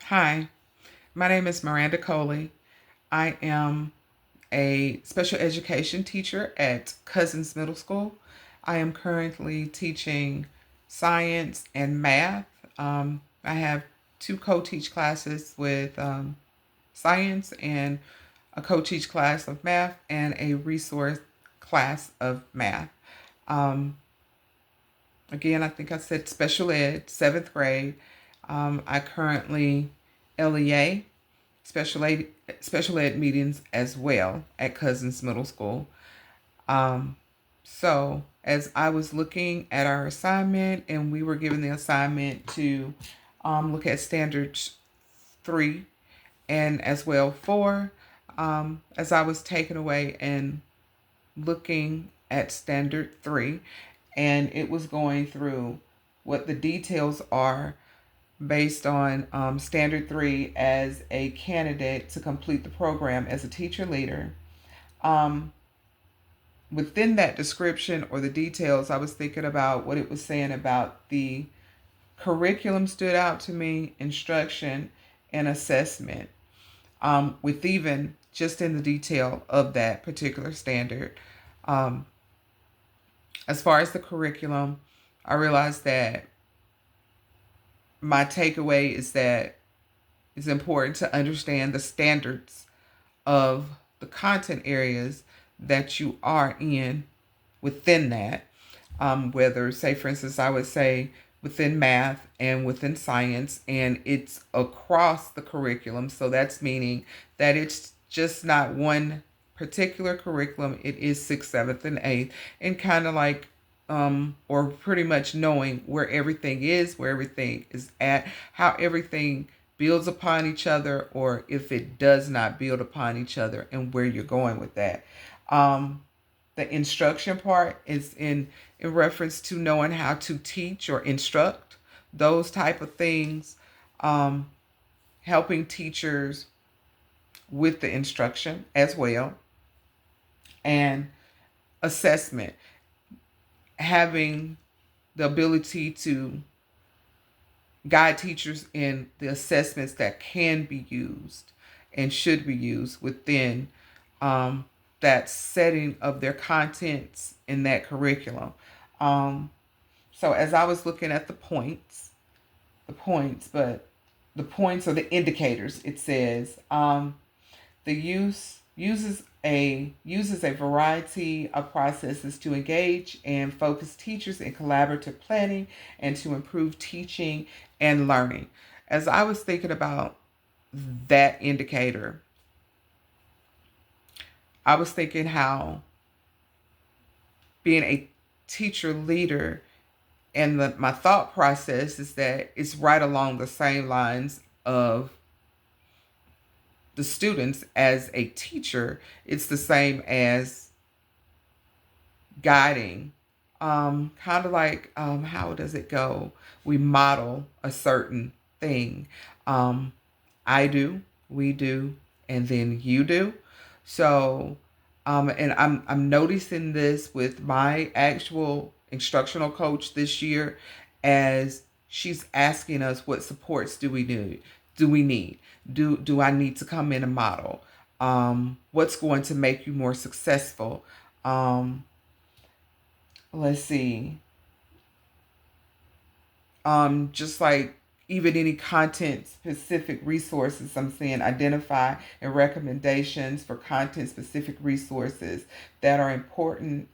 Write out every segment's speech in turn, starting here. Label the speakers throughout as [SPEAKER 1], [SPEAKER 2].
[SPEAKER 1] Hi, my name is Miranda Coley. I am a special education teacher at Cousins Middle School. I am currently teaching science and math. I have two co-teach classes with science and a co-teach class of math and a resource class of math. Um, Again, I think I said special ed, seventh grade. I currently LEA special ed special ed meetings as well at Cousins Middle School. Um, so as I was looking at our assignment, and we were given the assignment to look at standards 3 and as well 4, as I was taken away and looking at standard 3, and it was going through what the details are based on Standard 3 as a candidate to complete the program as a teacher leader. Um, Within that description or the details, I was thinking about what it was saying about the curriculum stood out to me, instruction and assessment, with even just in the detail of that particular standard. Um, as far as the curriculum, I realized that my takeaway is that it's important to understand the standards of the content areas that you are in within that. Whether, say, for instance, I would say within math and within science, and it's across the curriculum. So that's meaning that it's just not one particular curriculum, it is sixth, seventh, and eighth, and kind of like or pretty much knowing where everything is, where everything is at, how everything builds upon each other, or if it does not build upon each other, and where you're going with that. Um, the instruction part is in reference to knowing how to teach or instruct, those type of things, um, helping teachers with the instruction as well, and assessment, having the ability to guide teachers in the assessments that can be used and should be used within um, that setting of their contents in that curriculum. Um, so as I was looking at but the points or the indicators, it says the uses a variety of processes to engage and focus teachers in collaborative planning and to improve teaching and learning. As I was thinking about that indicator, I was thinking how being a teacher leader, and my thought process is that it's right along the same lines of the students as a teacher. It's the same as guiding. Kind of like, how does it go? We model a certain thing. Um, I do, we do, and then you do. So, and I'm noticing this with my actual instructional coach this year, as she's asking us what supports do we need? Do we need? Do I need to come in and model? What's going to make you more successful? Um, let's see. Just like even any content specific resources, I'm saying identify and recommendations for content specific resources that are important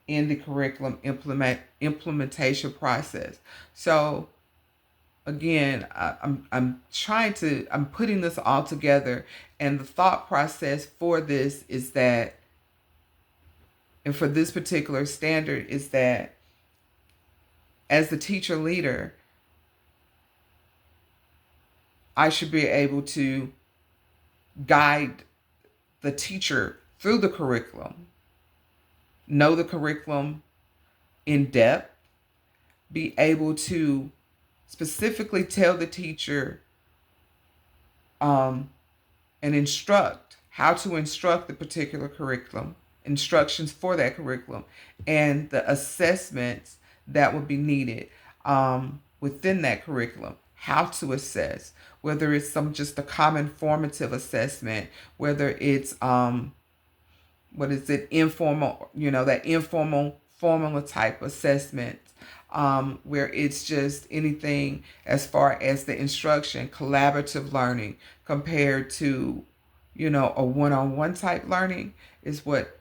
[SPEAKER 1] in the curriculum implementation process. So again, I'm putting this all together, and the thought process for this is that, and for this particular standard, is that as the teacher leader, I should be able to guide the teacher through the curriculum, know the curriculum in depth, be able to specifically tell the teacher um, and instruct how to instruct the particular curriculum, instructions for that curriculum, and the assessments that would be needed within that curriculum. how to assess, whether it's some just a common formative assessment, whether it's what is it, informal, that informal formula type assessment, where it's just anything as far as the instruction, collaborative learning compared to, a one-on-one type learning is what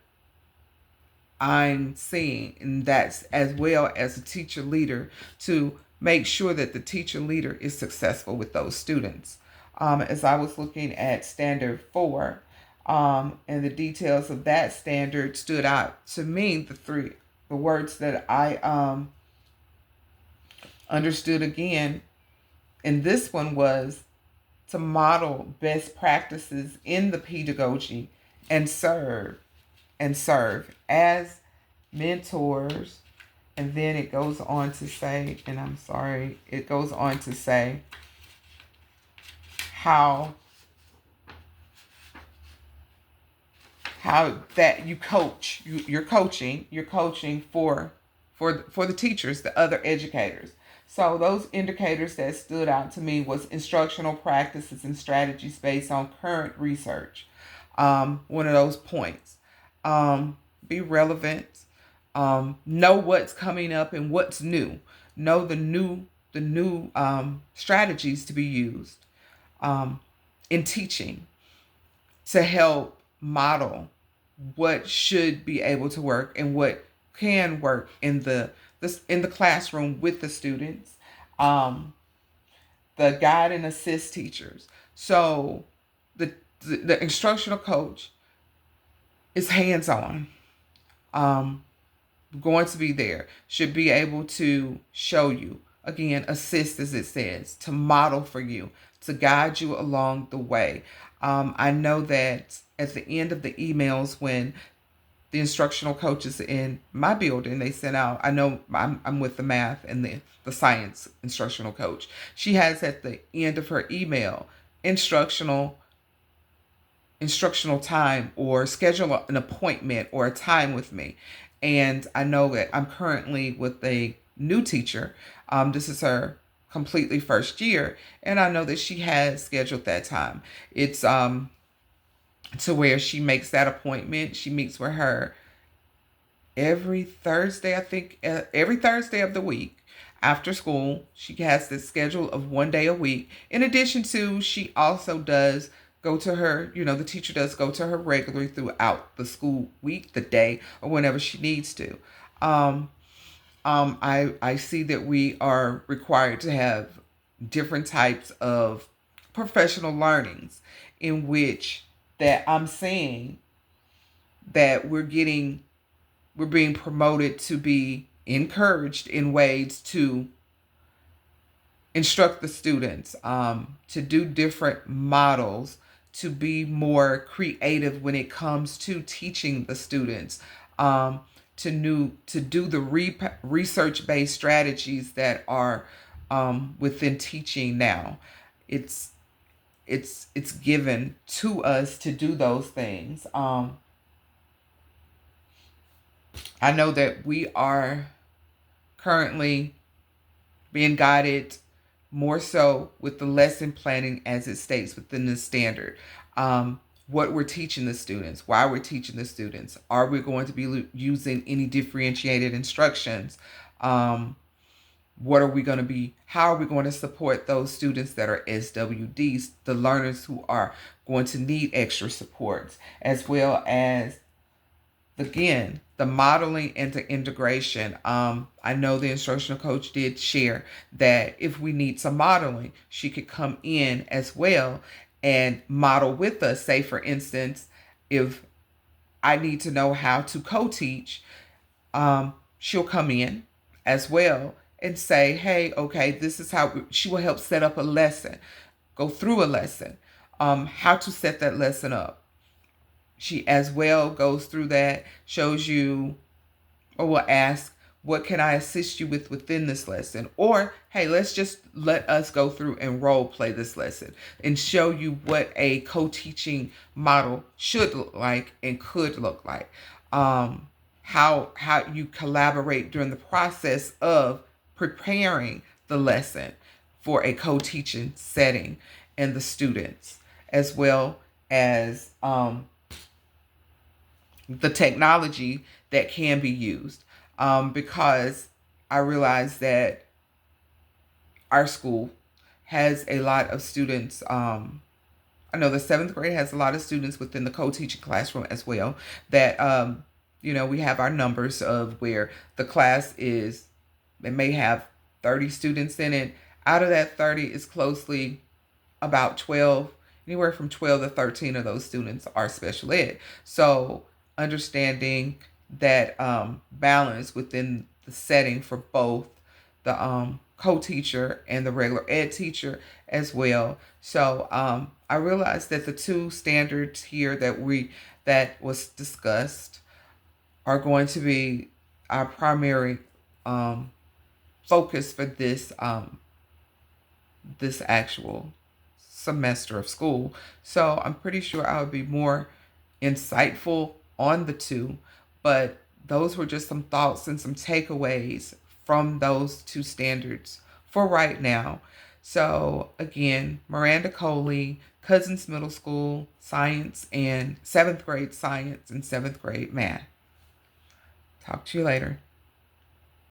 [SPEAKER 1] I'm seeing. And that's as well as a teacher leader to make sure that the teacher leader is successful with those students. As I was looking at standard 4, and the details of that standard stood out to me. The words that I understood again in this one was to model best practices in the pedagogy and serve as mentors. And then it goes on to say, and I'm sorry, it goes on to say how that you coach, you're coaching for the teachers, the other educators. So those indicators that stood out to me was instructional practices and strategies based on current research. One of those points. Be relevant. Know what's coming up and what's new. Know the new strategies to be used in teaching to help model what should be able to work and what can work in the classroom with the students. The guide and assist teachers. So the instructional coach is hands-on. Going to be there, should be able to show you, again, assist as it says, to model for you, to guide you along the way. I know that at the end of the emails, when the instructional coaches in my building, they sent out, I know I'm with the math and the science instructional coach. She has at the end of her email, instructional time, or schedule an appointment or a time with me. And I know that I'm currently with a new teacher. This is her completely first year. And I know that she has scheduled that time. It's to where she makes that appointment. She meets with her every Thursday, I think, every Thursday of the week after school. She has this schedule of 1 day a week. In addition to, she also does go to her, the teacher does go to her regularly throughout the school week, the day, or whenever she needs to. I see that we are required to have different types of professional learnings in which that I'm saying that we're being promoted to be encouraged in ways to instruct the students, to do different models, to be more creative when it comes to teaching the students, to do the research-based strategies that are within teaching now. It's given to us to do those things. I know that we are currently being guided more so with the lesson planning as it states within the standard. What we're teaching the students, why we're teaching the students, are we going to be using any differentiated instructions? What are we going to be, how are we going to support those students that are SWDs, the learners who are going to need extra supports, as well as, again, the modeling and the integration. I know the instructional coach did share that if we need some modeling, she could come in as well and model with us. Say, for instance, if I need to know how to co-teach, she'll come in as well and say, hey, okay, this is how she will help set up a lesson, go through a lesson, how to set that lesson up. She as well goes through that, shows you, or will ask, what can I assist you with within this lesson? Or, hey, let us go through and role play this lesson and show you what a co-teaching model should look like and could look like. How you collaborate during the process of preparing the lesson for a co-teaching setting and the students, as well as the technology that can be used. Because I realize that our school has a lot of students. I know the seventh grade has a lot of students within the co-teaching classroom as well. That we have our numbers of where the class is. It may have 30 students in it. Out of that 30 is closely about 12, anywhere from 12 to 13 of those students are special ed. So understanding that balance within the setting for both the co-teacher and the regular ed teacher as well. So I realized that the two standards here that was discussed are going to be our primary um, focus for this actual semester of school. So I'm pretty sure I would be more insightful on the two, but those were just some thoughts and some takeaways from those two standards for right now. So again, Miranda Coley, Cousins Middle School Science and 7th grade Science and 7th grade Math. Talk to you later.